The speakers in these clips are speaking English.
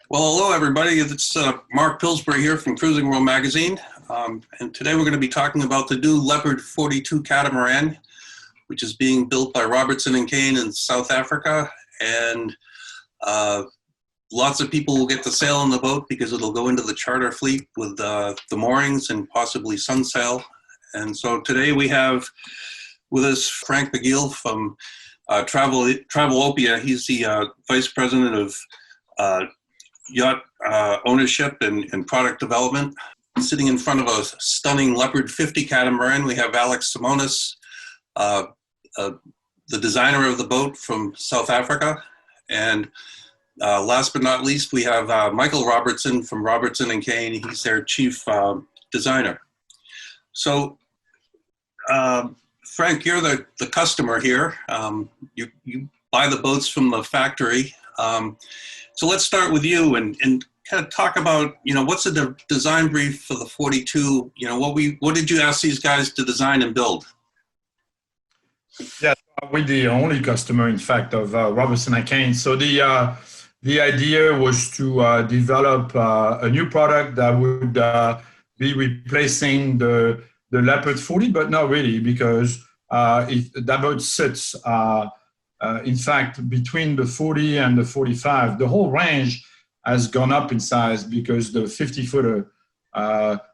Well, hello, everybody. It's Mark Pillsbury here from Cruising World Magazine. And today we're going to be talking about the new Leopard 42 catamaran, which is being built by Robertson and Kane in South Africa. And lots of people will get to sail on the boat because it'll go into the charter fleet with the moorings and possibly sunsail. And so today we have with us Frank McGill from Travelopia. He's the Vice President of Yacht ownership and product development. Sitting in front of a stunning Leopard 50 catamaran, we have Alex Simonis, the designer of the boat from South Africa. And last but not least, we have Michael Robertson from Robertson and Kane. He's their chief designer. So, Frank, you're the customer here. You buy the boats from the factory. So let's start with you and kind of talk about, what's the design brief for the 42? What did you ask these guys to design and build? Yeah, we're the only customer, in fact, of Robertson and Kane. So the idea was to develop a new product that would be replacing the Leopard 40, but not really, because that boat sits in fact, between the 40 and the 45, the whole range has gone up in size because the 50-footer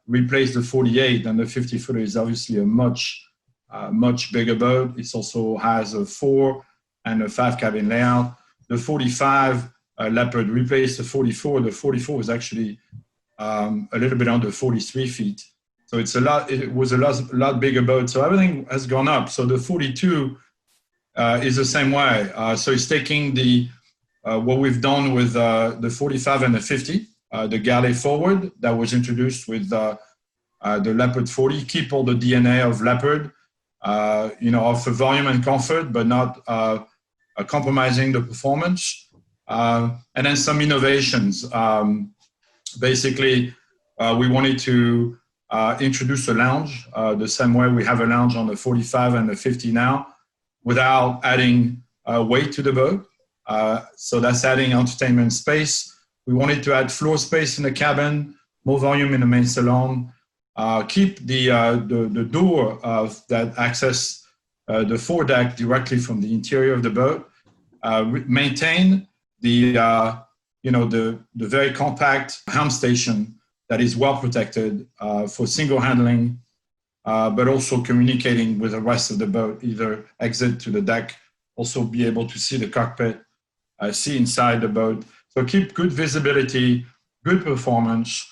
replaced the 48, and the 50-footer is obviously a much bigger boat. It also has a 4 and a 5 cabin layout. The 45 Leopard replaced the 44. The 44 is actually a little bit under 43 feet. So it was a lot bigger boat. So everything has gone up. So the 42 is the same way. So it's taking what we've done with the 45 and the 50, the galley forward that was introduced with the Leopard 40, keep all the DNA of Leopard, offer volume and comfort, but not compromising the performance. And then some innovations. Basically, we wanted to introduce a lounge, the same way we have a lounge on the 45 and the 50 now, without adding weight to the boat. So that's adding entertainment space. We wanted to add floor space in the cabin, more volume in the main salon, keep the door that access the foredeck directly from the interior of the boat, maintain the very compact helm station that is well protected for single handling, but also communicating with the rest of the boat, either exit to the deck, also be able to see the cockpit, see inside the boat. So keep good visibility, good performance,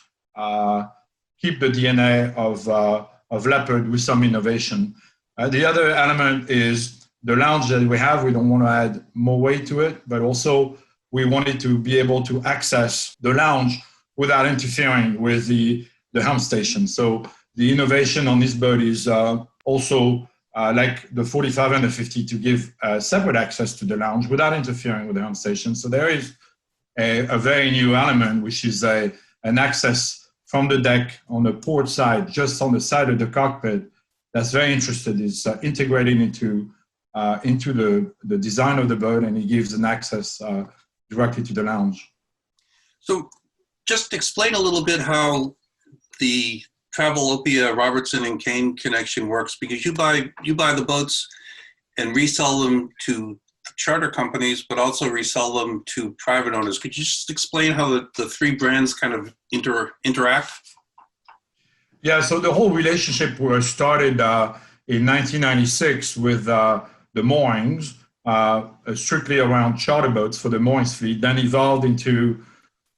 keep the DNA of Leopard with some innovation. The other element is the lounge that we have. We don't want to add more weight to it, but also we wanted to be able to access the lounge without interfering with the helm station. So the innovation on this boat is also like the 45 and the 50 to give separate access to the lounge without interfering with the helm station. So there is a very new element, which is an access from the deck on the port side, just on the side of the cockpit. That's very interesting. It's integrated into the design of the boat, and it gives an access directly to the lounge. So just explain a little bit how the Travelopia Robertson and Kane connection works, because you buy the boats and resell them to charter companies, but also resell them to private owners. Could you just explain how the three brands kind of interact? Yeah, so the whole relationship was started in 1996 with the moorings, strictly around charter boats for the moorings fleet, then evolved into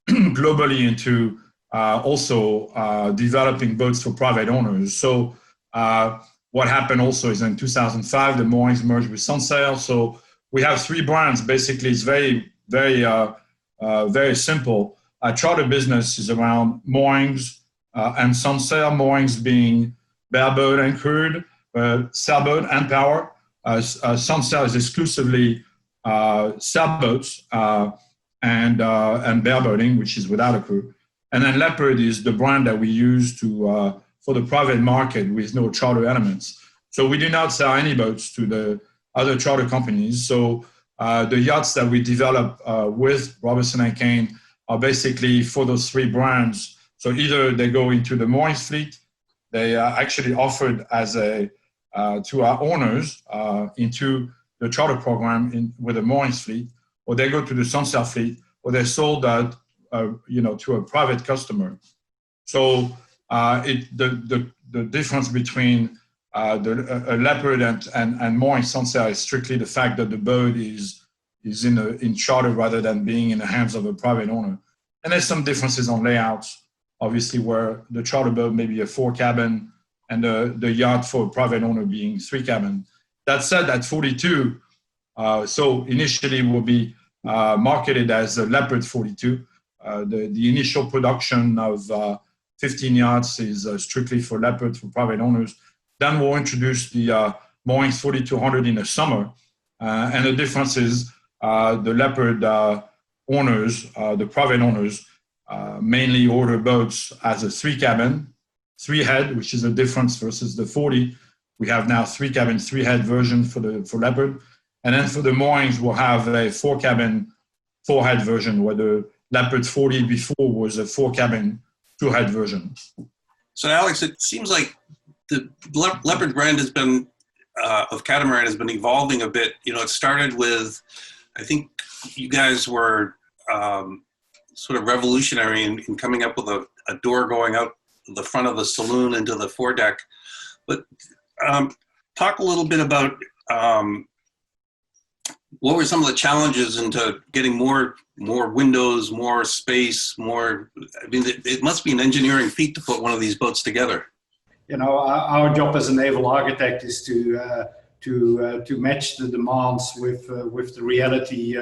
globally into also developing boats for private owners. So what happened also is in 2005, the moorings merged with Sunsail. So we have three brands. Basically, it's very, very simple. Charter business is around moorings and Sunsail, moorings being bareboat and crude, sailboat and power. Sunsail is exclusively sailboats and bareboating, which is without a crew. And then Leopard is the brand that we use for the private market with no charter elements. So we do not sell any boats to the other charter companies. So the yachts that we develop with Robertson and Kane are basically for those three brands. So either they go into the moorings fleet, they are actually offered as a to our owners into the charter program with the moorings fleet, or they go to the sunsail fleet, or they're sold out, to a private customer. So the difference between a Leopard and mooring sunsail is strictly the fact that the boat is in charter rather than being in the hands of a private owner. And there's some differences on layouts, obviously, where the charter boat may be a 4-cabin and the yacht for a private owner being 3-cabin. That said, at 42, so initially will be marketed as a Leopard 42. The initial production of 15 yachts is strictly for Leopard for private owners. Then we'll introduce the moorings 4200 in the summer. And the difference is the Leopard owners, the private owners, mainly order boats as a 3-cabin, 3-head, which is a difference versus the 40. We have now 3-cabin, 3-head version for Leopard. And then for the moorings, we'll have a 4-cabin, 4-head version, where the Leopard 40 before was a 4-cabin, 2-head version. So Alex, it seems like the Leopard brand has been, of catamaran has been evolving a bit. It started with, I think you guys were sort of revolutionary in coming up with a door going out the front of the saloon into the foredeck. But talk a little bit about what were some of the challenges into getting more windows, more space, more. I mean, it must be an engineering feat to put one of these boats together. Our job as a naval architect is to match the demands with the reality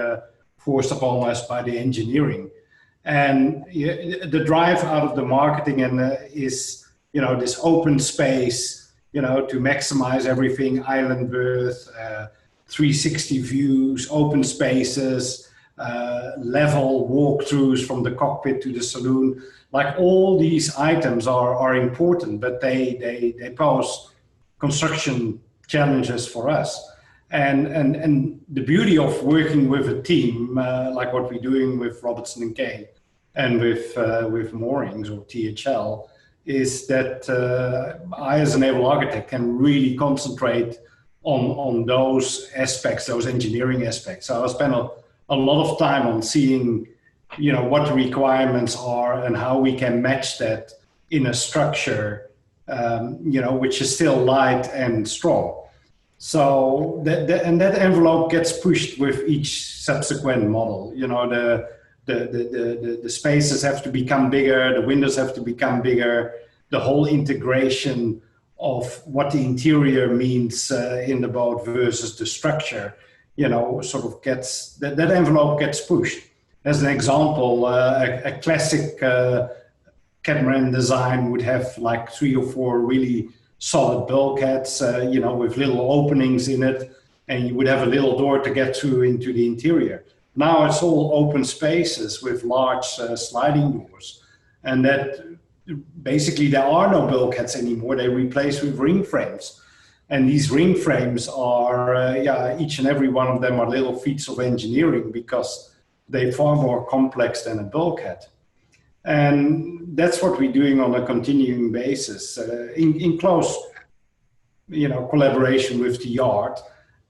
forced upon us by the engineering. And the drive out of the marketing is this open space, to maximize everything, island berth, 360 views, open spaces, level walkthroughs from the cockpit to the saloon. Like, all these items are important, but they pose construction challenges for us. And the beauty of working with a team, like what we're doing with Robertson and Kay and with Moorings or THL, is that I, as a naval architect, can really concentrate on those aspects, those engineering aspects. So I spend a lot of time on seeing, what the requirements are and how we can match that in a structure, which is still light and strong. So that envelope gets pushed with each subsequent model. The spaces have to become bigger, the windows have to become bigger, the whole integration of what the interior means in the boat versus the structure, sort of gets, that envelope gets pushed. As an example, a classic catamaran design would have like 3 or 4 really solid bulkheads, with little openings in it, and you would have a little door to get through into the interior. Now it's all open spaces with large sliding doors, and that basically there are no bulkheads anymore. They replaced with ring frames, and these ring frames are, each and every one of them are little feats of engineering because they're far more complex than a bulkhead. And that's what we're doing on a continuing basis, in close, collaboration with the yard,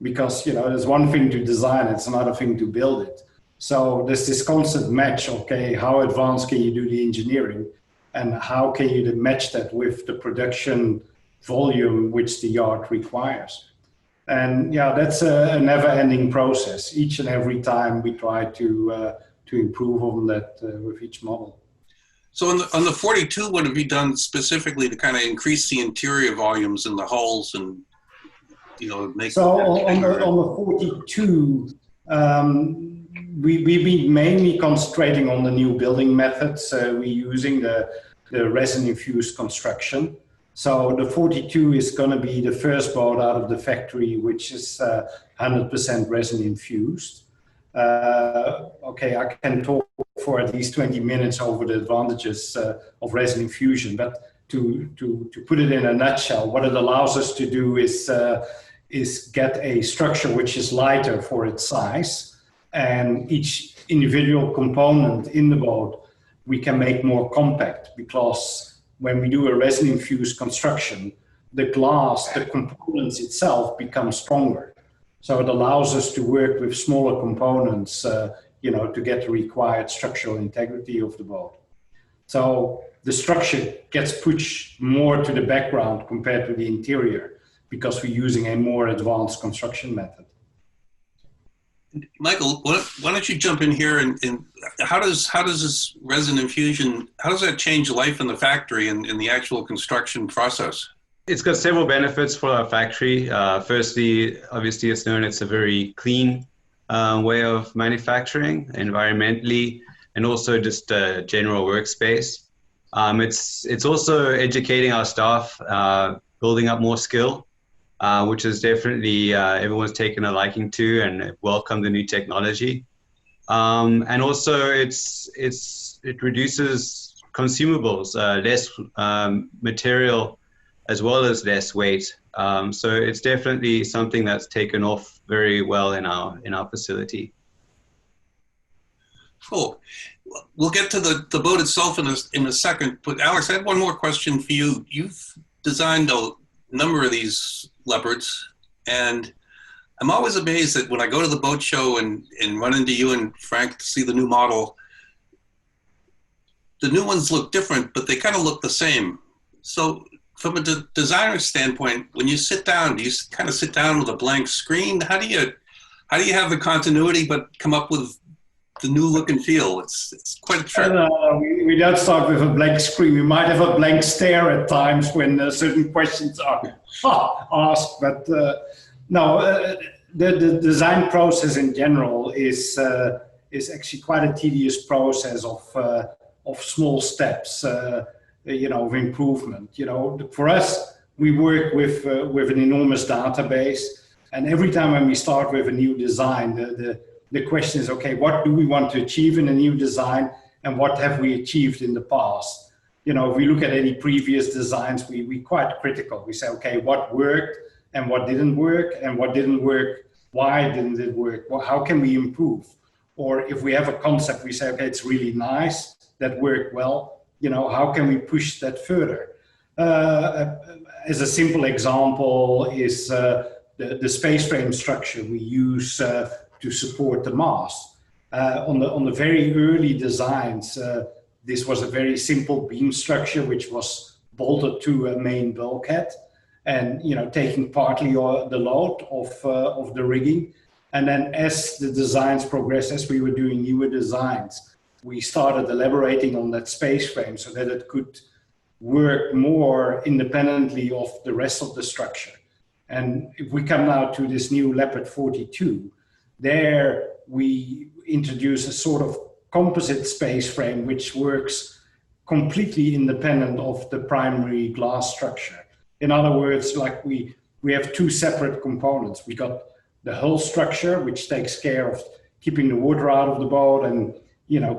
because, there's one thing to design, it's another thing to build it. So there's this constant match. Okay, how advanced can you do the engineering, and how can you match that with the production volume which the yard requires? And that's a never-ending process. Each and every time we try to improve on that with each model. So on the 42, what have you done specifically to kind of increase the interior volumes in the hulls and make? So on the 42, we've been mainly concentrating on the new building methods. We're using the resin-infused construction. So the 42 is going to be the first boat out of the factory, which is 100% resin-infused. Okay, I can talk for at least 20 minutes over the advantages of resin infusion, but to put it in a nutshell, what it allows us to do is get a structure which is lighter for its size, and each individual component in the boat we can make more compact, because when we do a resin-infused construction, the glass, the components itself become stronger. So it allows us to work with smaller components, to get the required structural integrity of the boat. So the structure gets pushed more to the background compared to the interior, because we're using a more advanced construction method. Michael, why don't you jump in here and how does this resin infusion, how does that change life in the factory and in the actual construction process? It's got several benefits for our factory. Firstly, obviously, it's known it's a very clean way of manufacturing environmentally, and also just a general workspace. It's also educating our staff, building up more skill, which is definitely everyone's taken a liking to and welcomed the new technology. And also it reduces consumables, less material, as well as less weight. So it's definitely something that's taken off very well in our facility. Cool. We'll get to the boat itself in a second, but Alex, I had one more question for you. You've designed a number of these Leopards, and I'm always amazed that when I go to the boat show and run into you and Frank to see the new model, the new ones look different, but they kind of look the same. So from a designer's standpoint, when you sit down, do you kind of sit down with a blank screen? How do you have the continuity but come up with the new look and feel? It's quite a trick. We don't start with a blank screen. We might have a blank stare at times when certain questions are asked, but no, the design process in general is actually quite a tedious process of small steps, of improvement. For us, we work with an enormous database, and every time when we start with a new design, the question is, okay, what do we want to achieve in a new design, and what have we achieved in the past? If we look at any previous designs, we're quite critical. We say, okay, what worked and what didn't work, and what didn't work, why didn't it work? Well, how can we improve? Or if we have a concept, we say, okay, it's really nice, that worked well, how can we push that further? As a simple example is the space frame structure we use to support the mast. On the very early designs, this was a very simple beam structure which was bolted to a main bulkhead, and taking partly the load of the rigging. And then as the designs progressed, as we were doing newer designs, we started elaborating on that space frame so that it could work more independently of the rest of the structure. And if we come now to this new Leopard 42, there we introduce a sort of composite space frame which works completely independent of the primary glass structure. In other words, like we have two separate components. We got the hull structure, which takes care of keeping the water out of the boat and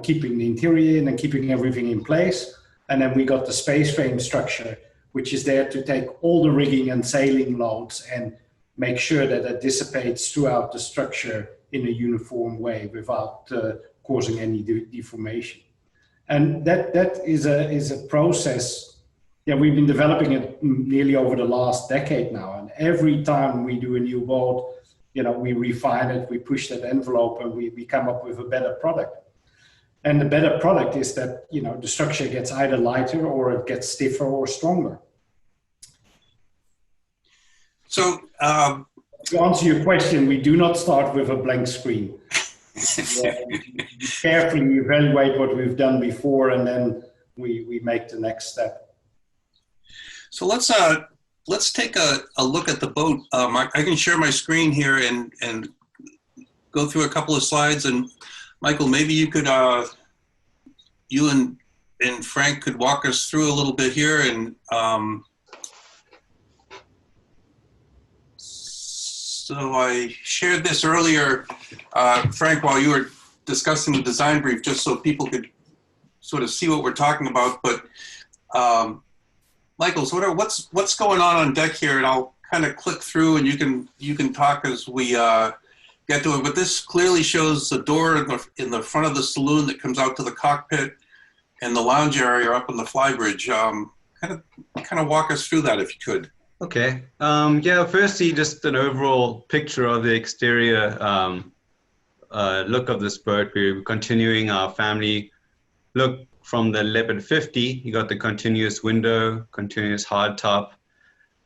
keeping the interior in and keeping everything in place. And then we got the space frame structure, which is there to take all the rigging and sailing loads and make sure that it dissipates throughout the structure in a uniform way without causing any deformation. And that is a process. Yeah, we've been developing it nearly over the last decade now. And every time we do a new boat, we refine it, we push that envelope, and we come up with a better product. And the better product is that, the structure gets either lighter or it gets stiffer or stronger. So, to answer your question, we do not start with a blank screen. Carefully evaluate what we've done before, and then we make the next step. So let's take a look at the boat. I can share my screen here and go through a couple of slides. And Michael, maybe you could, you and Frank could walk us through a little bit here. And so I shared this earlier, Frank, while you were discussing the design brief, just so people could sort of see what we're talking about. But Michael, so what's going on deck here? And I'll kind of click through, and you can talk as we get to it, but this clearly shows the door in the front of the saloon that comes out to the cockpit and the lounge area up on the flybridge. Kind of walk us through that if you could. Okay. Yeah, firstly, just an overall picture of the exterior look of this boat. We're continuing our family look from the Leopard 50. You got the continuous window, continuous hardtop,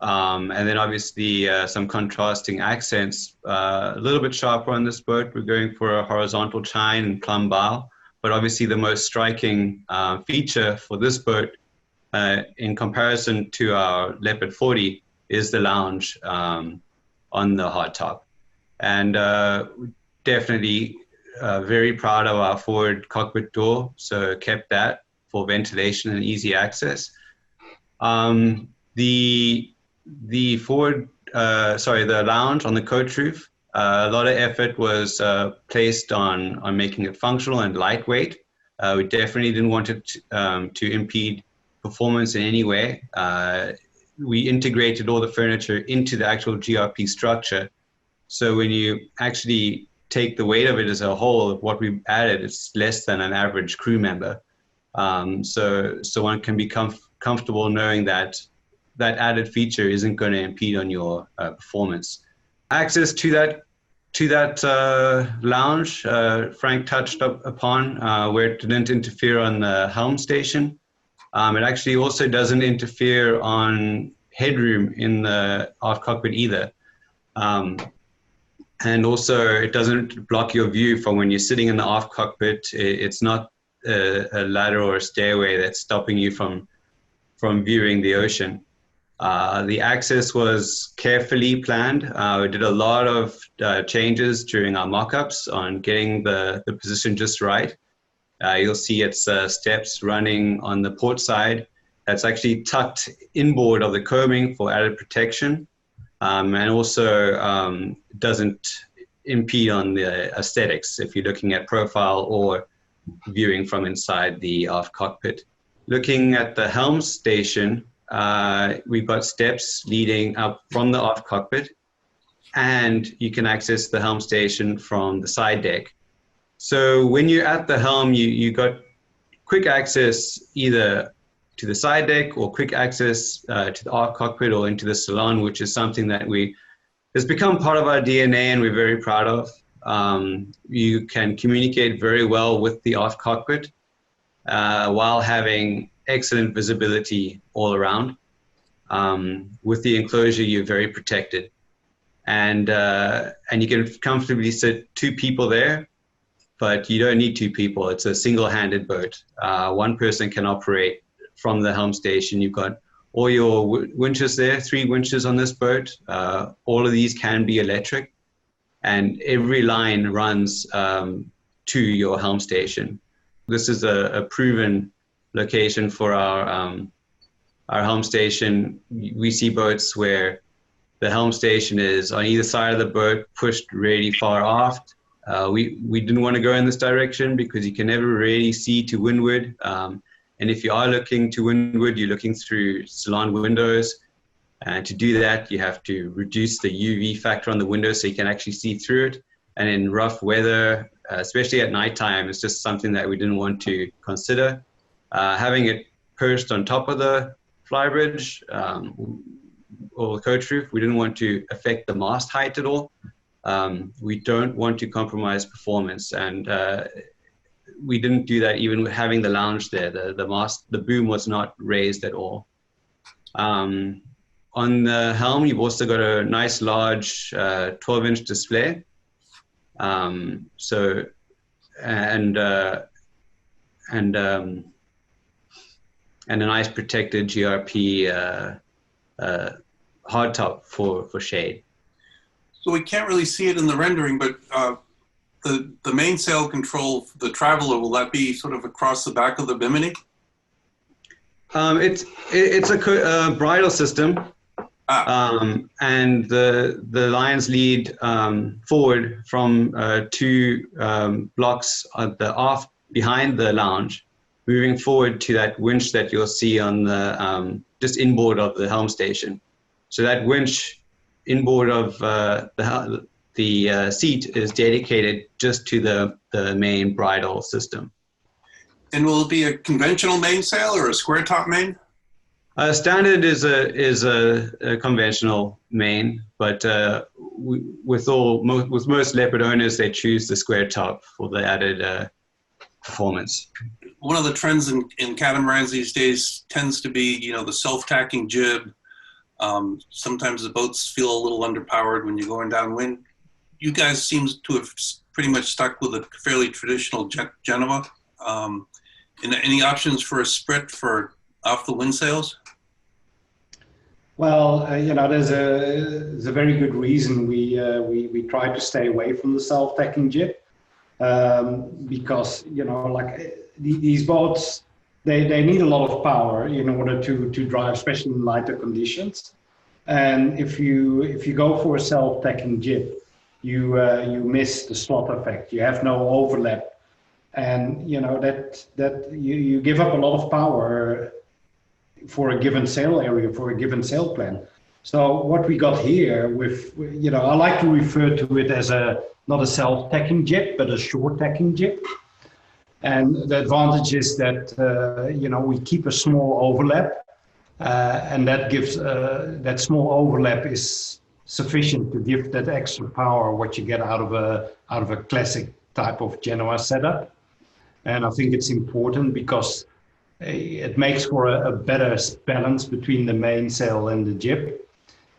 and then obviously some contrasting accents. A little bit sharper on this boat. We're going for a horizontal chine and plumb bow, but obviously the most striking feature for this boat in comparison to our Leopard 40 is the lounge on the hardtop. And definitely very proud of our forward cockpit door, so kept that for ventilation and easy access. The lounge on the coach roof, a lot of effort was placed on making it functional and lightweight. We definitely didn't want it to impede performance in any way. We integrated all the furniture into the actual GRP structure. So when you actually take the weight of it as a whole, what we've added, it's less than an average crew member. So one can be comfortable knowing that that added feature isn't going to impede on your performance. Access to that lounge, Frank touched upon, where it didn't interfere on the helm station. It actually also doesn't interfere on headroom in the aft cockpit either. And also it doesn't block your view from when you're sitting in the aft cockpit. It's not a ladder or a stairway that's stopping you from viewing the ocean. The access was carefully planned. We did a lot of changes during our mock-ups on getting the position just right. You'll see its steps running on the port side. That's actually tucked inboard of the combing for added protection, and also doesn't impede on the aesthetics if you're looking at profile or viewing from inside the aft cockpit. Looking at the helm station, we've got steps leading up from the aft cockpit, and you can access the helm station from the side deck. So when you're at the helm, you got quick access either to the side deck or quick access to the aft cockpit or into the salon, which is something that has become part of our DNA and we're very proud of. You can communicate very well with the aft cockpit while having excellent visibility all around. With the enclosure, you're very protected. And you can comfortably sit 2 people there, but you don't need 2 people. It's a single-handed boat. One person can operate from the helm station. You've got all your winches there, 3 winches on this boat. All of these can be electric, and every line runs to your helm station. This is a proven location for our helm station. We see boats where the helm station is on either side of the boat, pushed really far aft. We didn't want to go in this direction because you can never really see to windward. And if you are looking to windward, you're looking through salon windows. And to do that, you have to reduce the UV factor on the window so you can actually see through it. And in rough weather, especially at nighttime, it's just something that we didn't want to consider. Having it perched on top of the flybridge or the coach roof, we didn't want to affect the mast height at all. We don't want to compromise performance, and we didn't do that even with having the lounge there. The boom was not raised at all. On the helm, you've also got a nice large 12-inch display. And a nice protected GRP hardtop for shade. So we can't really see it in the rendering, but the mainsail control, the Traveler, will that be sort of across the back of the Bimini? It's a bridle system. And the lines lead forward from 2 blocks at the aft behind the lounge, moving forward to that winch that you'll see on the just inboard of the helm station. So that winch inboard of the the seat is dedicated just to the main bridle system. And will it be a conventional mainsail or a square top main? Standard is a conventional main, but with most Leopard owners, they choose the square top for the added performance. One of the trends in catamarans these days tends to be, you know, the self-tacking jib. Sometimes the boats feel a little underpowered when you're going downwind. You guys seem to have pretty much stuck with a fairly traditional Genoa. Any options for a sprit for off the wind sails? Well, you know, there's a very good reason we try to stay away from the self-tacking jib, because, you know, like these boats, they need a lot of power in order to drive, especially in lighter conditions. And if you go for a self-tacking jib, you miss the slot effect. You have no overlap, and you know that you give up a lot of power for a given sail area, for a given sail plan. So what we got here with, you know, I like to refer to it as not a self-tacking jib, but a short-tacking jib. And the advantage is that, you know, we keep a small overlap, and that gives, that small overlap is sufficient to give that extra power, what you get out of a classic type of Genoa setup. And I think it's important because it makes for a better balance between the mainsail and the jib.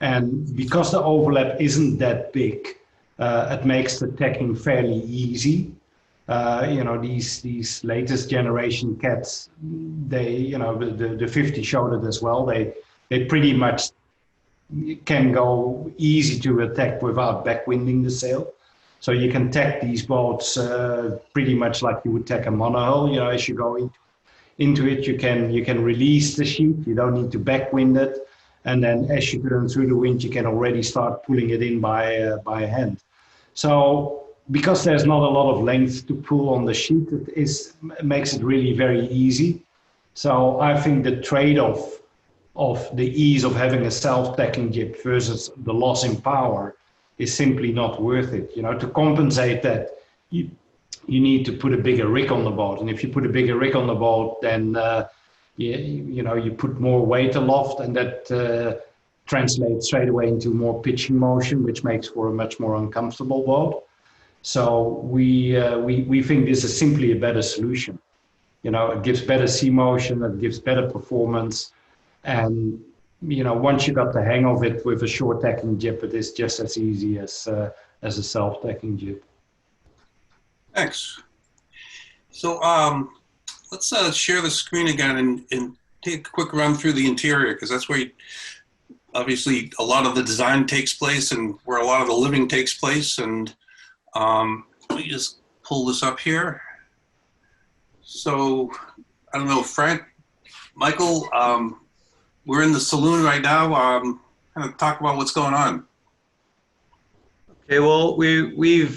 And because the overlap isn't that big, it makes the tacking fairly easy. You know, these latest generation cats, they, you know, the 50 showed it as well. They pretty much can go easy to attack without backwinding the sail. So you can tack these boats pretty much like you would tack a monohull. You know, as you go into it, you can release the sheet. You don't need to backwind it, and then as you turn through the wind, you can already start pulling it in by hand. So because there's not a lot of length to pull on the sheet, it makes it really very easy. So I think the trade-off of the ease of having a self-tacking jib versus the loss in power is simply not worth it. You know, to compensate that, you need to put a bigger rig on the boat. And if you put a bigger rig on the boat, then you know, you put more weight aloft, and that translates straight away into more pitching motion, which makes for a much more uncomfortable boat. So we think this is simply a better solution. You know, it gives better sea motion, it gives better performance, and you know, once you got the hang of it with a short tacking jib, it is just as easy as a self-tacking jib. Thanks. So let's share the screen again and take a quick run through the interior, because that's where obviously a lot of the design takes place and where a lot of the living takes place. And let me just pull this up here. So I don't know, Frank, Michael, we're in the saloon right now. Kind of talk about what's going on. Okay, well, we've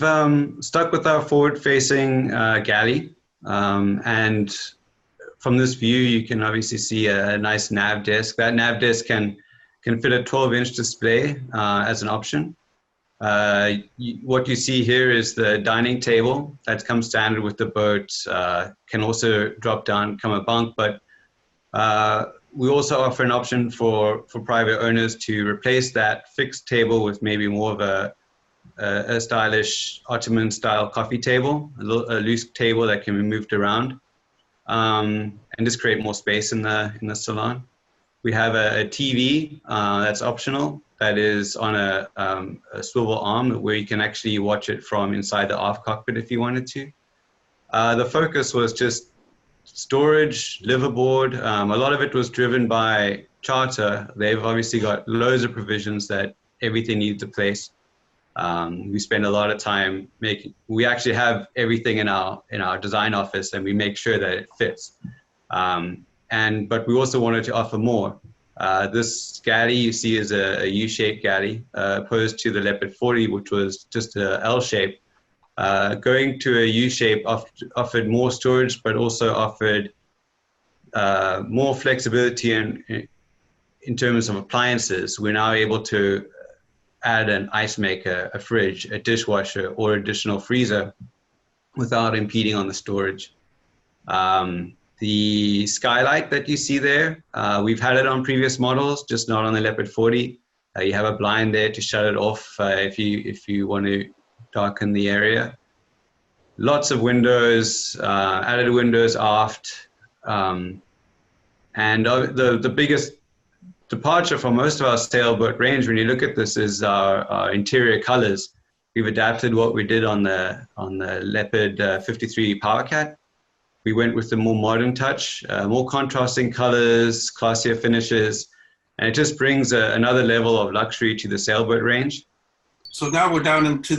stuck with our forward-facing galley, and from this view, you can obviously see a nice nav desk. That nav desk can fit a 12-inch display as an option. What you see here is the dining table that comes standard with the boat. Can also drop down, become a bunk, but we also offer an option for private owners to replace that fixed table with maybe more of a stylish Ottoman-style coffee table, a loose table that can be moved around, and just create more space in the salon. We have a TV that's optional, that is on a swivel arm where you can actually watch it from inside the aft cockpit if you wanted to. The focus was just storage, liveaboard. A lot of it was driven by charter. They've obviously got loads of provisions that everything needs a place. We spend a lot of time we actually have everything in our design office, and we make sure that it fits. But we also wanted to offer more. This galley you see is a U-shaped galley, opposed to the Leopard 40, which was just a L-shape. Going to a U-shape offered more storage, but also offered more flexibility in terms of appliances. We're now able to add an ice maker, a fridge, a dishwasher, or additional freezer without impeding on the storage. The skylight that you see there, we've had it on previous models, just not on the Leopard 40. You have a blind there to shut it off if you want to darken the area. Lots of windows, added windows aft, and the biggest departure from most of our sailboat range, when you look at this, is our interior colors. We've adapted what we did on the Leopard 53 PowerCat. We went with the more modern touch, more contrasting colors, classier finishes, and it just brings another level of luxury to the sailboat range. So now we're down into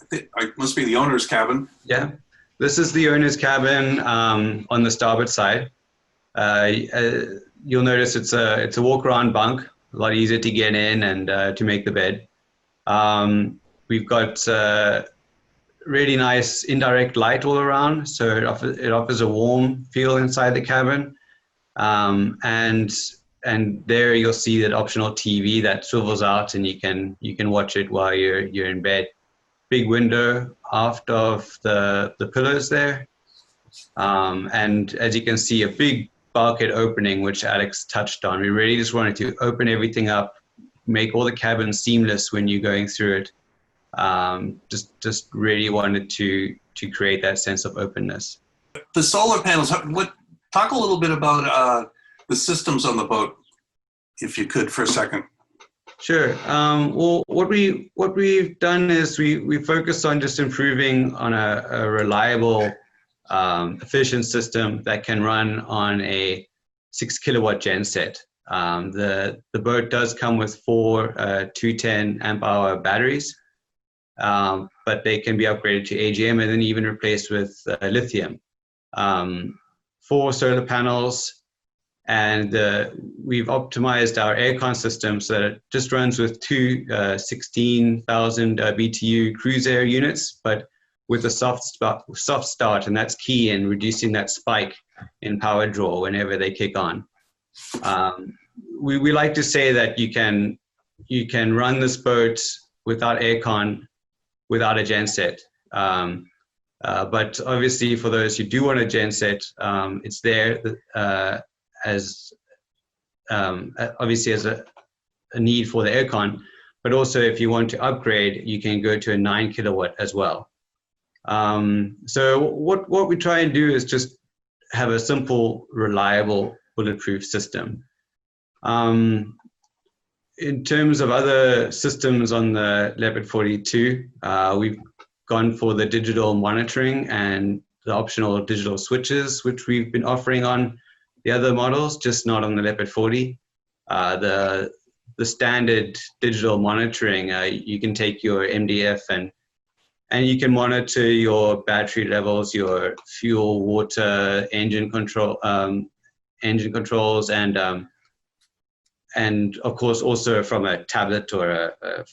it must be the owner's cabin. Yeah, this is the owner's cabin on the starboard side. You'll notice it's a walk-around bunk, a lot easier to get in and to make the bed. We've got really nice indirect light all around, so it offers a warm feel inside the cabin. And there you'll see that optional TV that swivels out, and you can watch it while you're in bed. Big window aft of the pillows there, and as you can see, a big bulkhead opening, which Alex touched on. We really just wanted to open everything up, make all the cabin seamless when you're going through it. Just really wanted to create that sense of openness. The solar panels, talk a little bit about the systems on the boat, if you could, for a second. Sure. Well, what we've done is we focused on just improving on a reliable, efficient system that can run on a 6 kilowatt genset. The boat does come with 4 210 amp hour batteries, but they can be upgraded to AGM and then even replaced with lithium. 4 solar panels, and we've optimized our aircon system so that it just runs with 2 16,000 BTU cruise air units, but with a soft start, and that's key in reducing that spike in power draw whenever they kick on. We like to say that you can run this boat without aircon, without a genset. But obviously for those who do want a genset, it's there obviously as a need for the aircon, but also if you want to upgrade, you can go to a 9 kilowatt as well. So what we try and do is just have a simple, reliable, bulletproof system. In terms of other systems on the Leopard 42, we've gone for the digital monitoring and the optional digital switches, which we've been offering on the other models, just not on the Leopard 40. The standard digital monitoring, you can take your MDF and you can monitor your battery levels, your fuel, water, engine controls, and of course also from a tablet or a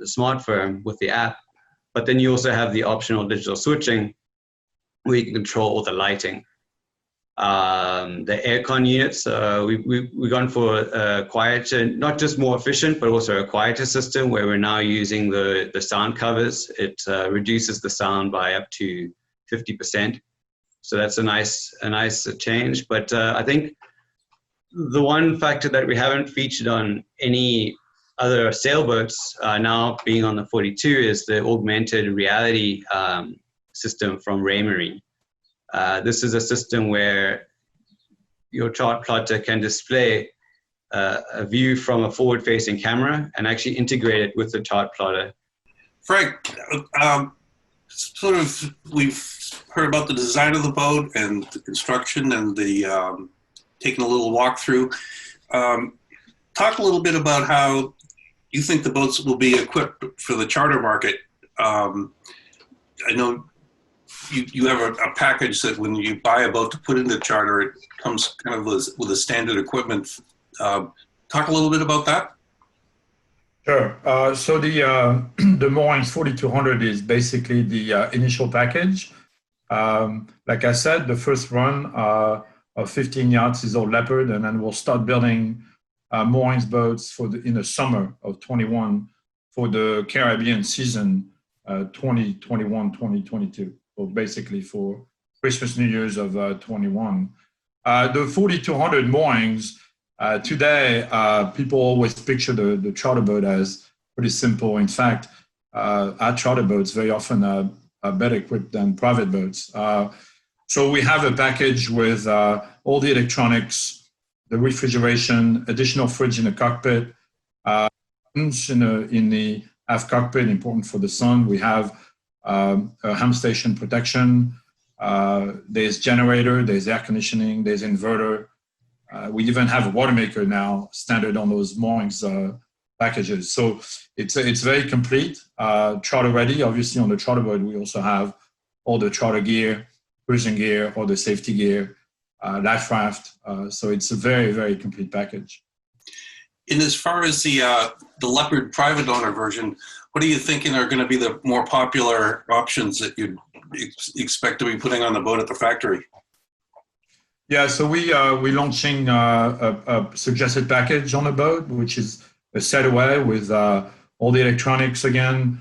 smartphone with the app. But then you also have the optional digital switching where you can control all the lighting. The aircon units, we've gone for a quieter, not just more efficient, but also a quieter system where we're now using the sound covers. It reduces the sound by up to 50%. So that's a nice change. But I think the one factor that we haven't featured on any other sailboats now being on the 42 is the augmented reality system from Raymarine. This is a system where your chart plotter can display a view from a forward-facing camera and actually integrate it with the chart plotter. Frank, we've heard about the design of the boat and the construction and the taking a little walk through. Talk a little bit about how you think the boats will be equipped for the charter market. I know you have a package that when you buy a boat to put into charter, it comes kind of with a standard equipment. Talk a little bit about that. Sure. So the Moorings 4200 is basically the initial package. Like I said, the first run of 15 yachts is all Leopard, and then we'll start building moorings boats in the summer of 21 for the Caribbean season 2021-2022. So basically for Christmas, New Year's of 21. The 4200 moorings, today, people always picture the charter boat as pretty simple. In fact, our charter boats very often are better equipped than private boats. So we have a package with all the electronics, the refrigeration, additional fridge in the cockpit, in the aft cockpit, important for the sun. We have a ham station protection. There's generator, there's air conditioning, there's inverter. We even have a water maker now, standard on those moorings packages. So it's very complete, charter ready. Obviously on the charter boat, we also have all the charter gear, cruising gear, all the safety gear, life raft. So it's a very, very complete package. And as far as the Leopard private owner version, what are you thinking are going to be the more popular options that you'd expect to be putting on the boat at the factory? Yeah, so we're launching a suggested package on the boat, which is a set away with all the electronics again,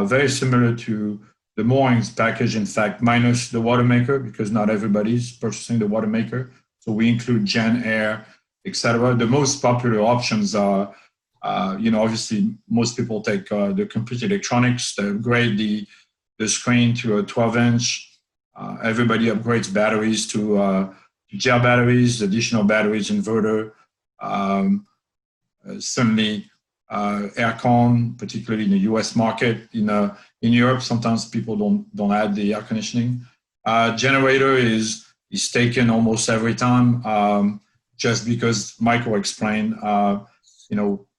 very similar to the moorings package, in fact, minus the water maker, because not everybody's purchasing the water maker. So we include gen, air, etc. The most popular options are, obviously most people take the complete electronics. They upgrade the screen to a 12-inch. Everybody upgrades batteries to gel batteries, additional batteries, inverter. Certainly aircon, particularly in the US market. In Europe, sometimes people don't add the air conditioning. Generator is taken almost every time, just because Michael explained,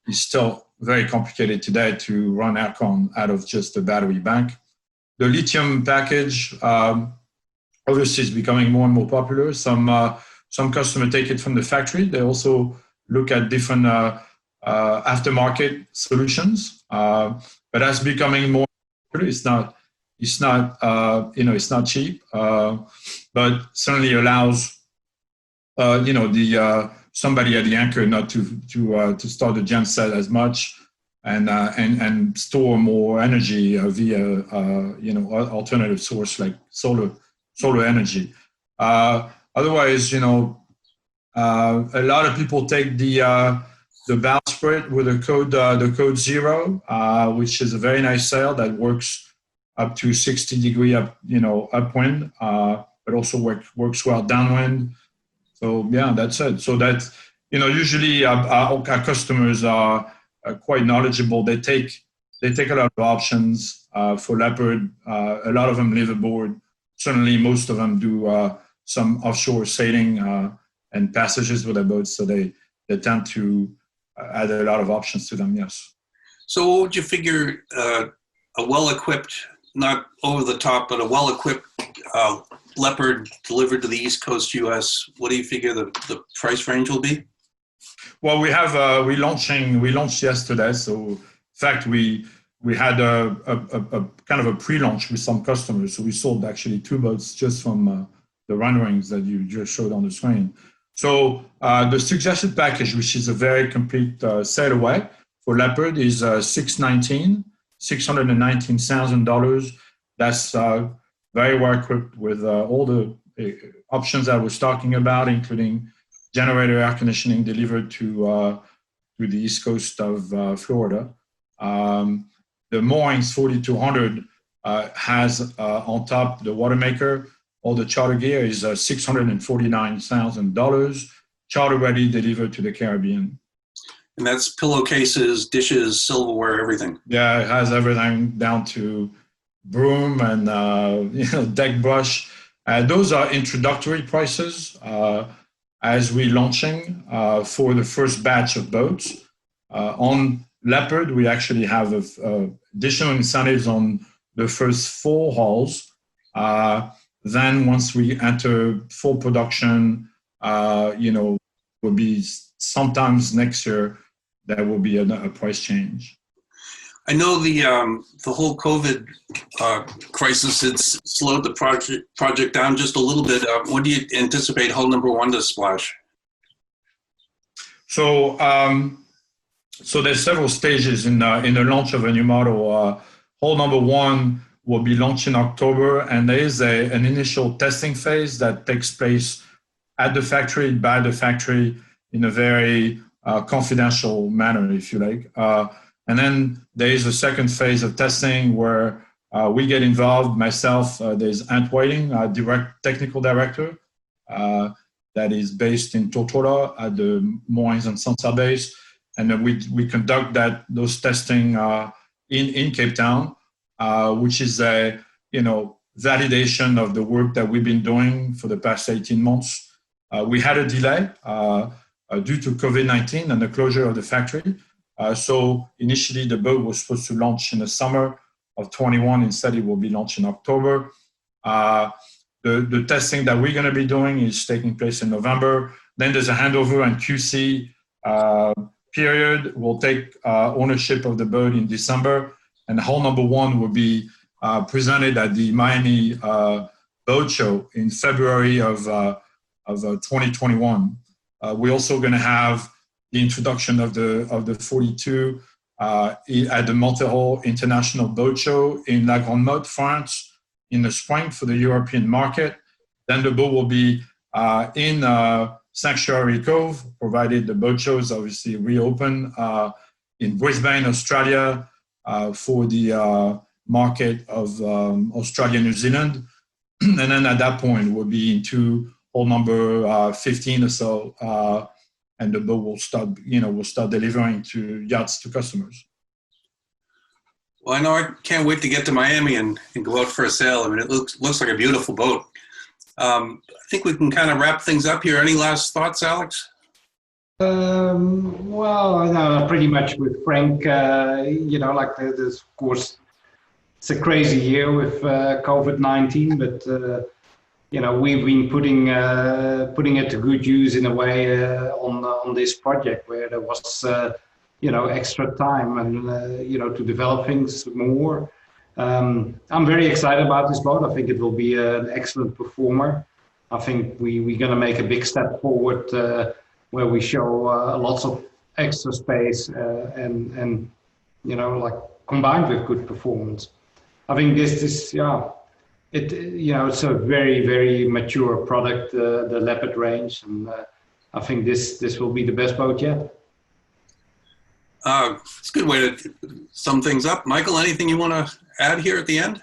it's still very complicated today to run aircon out of just a battery bank. The lithium package, obviously, is becoming more and more popular. Some customers take it from the factory. They also look at different aftermarket solutions, but that's becoming more popular. It's not cheap, but certainly allows somebody at the anchor not to start the genset as much and store more energy via alternative source like solar energy. Otherwise, a lot of people take the bowsprit with the code 0, which is a very nice sail that works up to 60-degree upwind, but also works well downwind. So yeah, that's it. So that usually our customers are quite knowledgeable. They take a lot of options for Leopard. A lot of them live aboard. Certainly, most of them do some offshore sailing and passages with their boats. So they tend to add a lot of options to them. Yes. So what would you figure a well-equipped, not over the top, but a well-equipped Leopard delivered to the East Coast U.S., what do you figure the price range will be? Well, we launched yesterday. So in fact, we had a kind of a pre-launch with some customers. So we sold actually 2 boats just from the renderings that you just showed on the screen. So the suggested package, which is a very complete sail away for Leopard, is $619,000. That's very well equipped with all the options I was talking about, including generator, air conditioning delivered to the east coast of Florida. The moorings 4200 has on top the water maker. All the charter gear is $649,000, charter ready, delivered to the Caribbean. And that's pillowcases, dishes, silverware, everything. Yeah, it has everything down to broom and deck brush. Those are introductory prices as we're launching for the first batch of boats. On Leopard, we actually have additional incentives on the first 4 hulls. Then once we enter full production, will be sometimes next year, there will be a price change. I know the whole COVID crisis has slowed the project down just a little bit. When do you anticipate hull number 1 to splash? So So there's several stages in the launch of a new model. Hull number one will be launched in October, and there is an initial testing phase that takes place at the factory, by the factory, in a very confidential manner, if you like. And then there is a second phase of testing where we get involved. Myself, there's Ant Whiting, our technical director, that is based in Tortola at the Moorings and Sansa base. And then we conduct those testing in Cape Town, which is a validation of the work that we've been doing for the past 18 months. We had a delay due to COVID-19 and the closure of the factory. So initially the boat was supposed to launch in the summer of 21. Instead, it will be launched in October. The testing that we're going to be doing is taking place in November. Then there's a handover and QC period. We'll take ownership of the boat in December, and hull number one will be presented at the Miami Boat Show in February of 2021. We're also going to have the introduction of the 42 at the Monterey International Boat Show in La Grande Motte, France, in the spring for the European market. Then the boat will be in Sanctuary Cove, provided the boat shows obviously reopen, in Brisbane, Australia, for the market of Australia, New Zealand. And then at that point, we'll be into hull number 15 or so, and the boat will start delivering to yachts to customers. Well, I know I can't wait to get to Miami and go out for a sail. I mean, it looks like a beautiful boat. I think we can kind of wrap things up here. Any last thoughts, Alex? Well, I know pretty much with Frank, like there's, of course, it's a crazy year with COVID-19, but, we've been putting it to good use in a way on this project where there was, extra time and, to develop things more. I'm very excited about this boat. I think it will be an excellent performer. I think we're going to make a big step forward where we show lots of extra space and combined with good performance. I think it's a very, very mature product, the Leopard range, and I think this will be the best boat yet. It's a good way to sum things up. Michael, anything you want to add here at the end?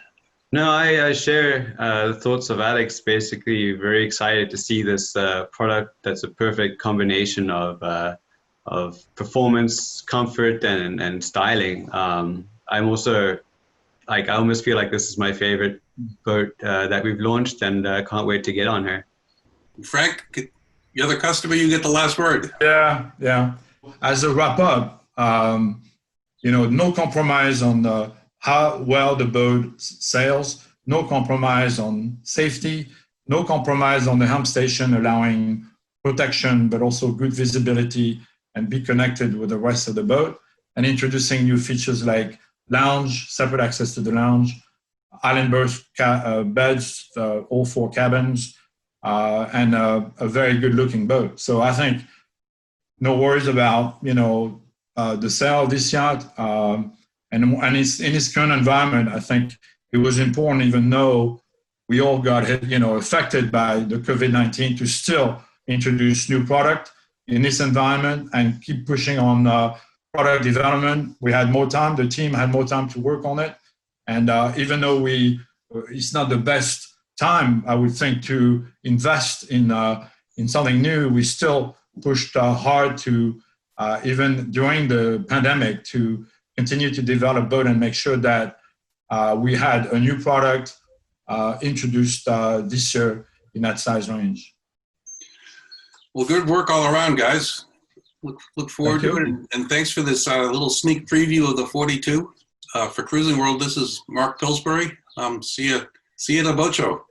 No, I share the thoughts of Alex. Basically, very excited to see this product that's a perfect combination of performance, comfort, and styling. I'm also I almost feel like this is my favorite boat that we've launched, and can't wait to get on her. Frank, you're the customer. You get the last word. Yeah. As a wrap up, no compromise on how well the boat sails, no compromise on safety, no compromise on the helm station, allowing protection, but also good visibility and be connected with the rest of the boat, and introducing new features like lounge, separate access to the lounge, island berth beds, all 4 cabins, and a very good looking boat. So I think no worries about, the sale of this yacht. And it's in its current environment, I think it was important, even though we all got affected by the COVID-19, to still introduce new product in this environment and keep pushing on product development. We had more time, the team had more time to work on it. And even though it's not the best time, I would think, to invest in something new, we still pushed hard to, even during the pandemic, to continue to develop boat and make sure that we had a new product introduced this year in that size range. Well, good work all around, guys. Look forward to it. And thanks for this little sneak preview of the 42. For Cruising World, this is Mark Pillsbury. See you at the boat show.